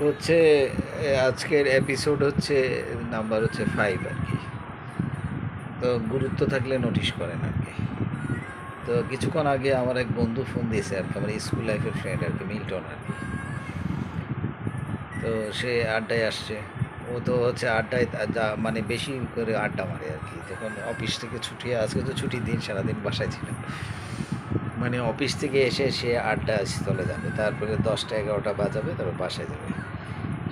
হচ্ছে আজকের এপিসোড হচ্ছে নাম্বার হচ্ছে 5 আর কি। তো গুরুত্ব থাকলে নোটিশ করেন আর কি। তো কিছুক্ষণ আগে আমার এক বন্ধু ফোন দিয়েছে আর কি, আমার স্কুল লাইফের ফ্রেন্ড আর কি, মিল্টন আর কি। তো সে আড্ডায় আসছে। ও তো হচ্ছে আড্ডায় মানে বেশি করে আড্ডা মারে আর কি, যখন অফিস থেকে ছুটি, আজকে তো ছুটির দিন, সারাদিন বাসায় ছিল। মানে অফিস থেকে এসে সে আড্ডা স্থলে যাবে, তারপরে 10টা 11টা বাজাবে, তারপর বাসায় যাবে।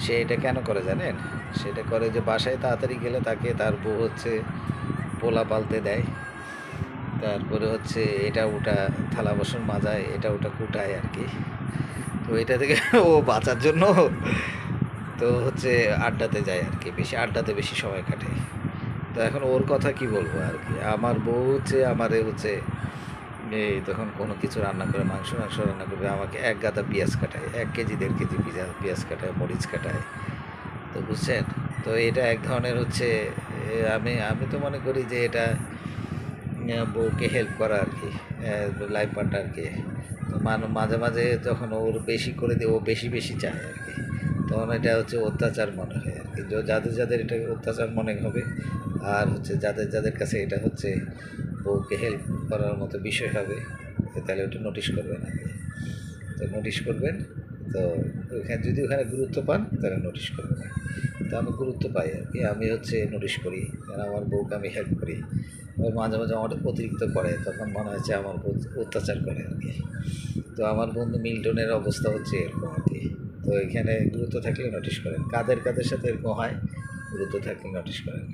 সে এটা কেন করে জানেন? সেটা করে যে বাসায় তাড়াতাড়ি গেলে তাকে তার বউ হচ্ছে পোলা পালতে দেয়, তারপরে হচ্ছে এটা ওটা থালা বাসন মাজায়, এটা ওটা কুটায় আর কি। তো এটা থেকে ও বাঁচার জন্য তো হচ্ছে আড্ডাতে যায় আর কি, আড্ডাতে বেশি সময় কাটে। তো এখন ওর কথা কি বলবো আর কি, আমার বউ হচ্ছে আমারে হচ্ছে এই তখন কোনো কিছু রান্না করে, মাংস রান্না করবে, আমাকে এক গাদা পেঁয়াজ কাটায়, 1 কেজি 1.5 কেজি পেঁয়াজ কাটায়, মরিচ কাটায়। তো বুঝছেন? তো এটা এক ধরনের হচ্ছে আমি আমি তো মনে করি যে এটা বউকে হেল্প করা আর কি, লাইফ পার্টনারকে। তো মাঝে মাঝে যখন ওর বেশি করে দিয়ে ও বেশি বেশি চায় আর কি, তখন এটা হচ্ছে অত্যাচার মনে হয় আর কি। যাদের যাদের এটা অত্যাচার মনে হবে, আর হচ্ছে যাদের যাদের কাছে এটা হচ্ছে বউকে হেল্প করার মতো বিষয় হবে, তাহলে ওটা নোটিশ করবেন আর কি। তো নোটিশ করবেন। তো ওখানে যদি ওখানে গুরুত্ব পান তাহলে নোটিশ করবেন। তো আমি গুরুত্ব পাই আর কি, আমি হচ্ছে নোটিশ করি, কারণ আমার বউকে আমি হেল্প করি। ওর মাঝে মাঝে আমার অতিরিক্ত করে, তখন মনে হচ্ছে আমার বউ অত্যাচার করে আর কি। তো আমার বন্ধু মিল্টনের অবস্থা হচ্ছে এরকম আর কি। তো এখানে গুরুত্ব থাকলে নোটিশ করেন, কাদের কাদের সাথে এরকম হয়, গুরুত্ব থাকলে নোটিশ করেন।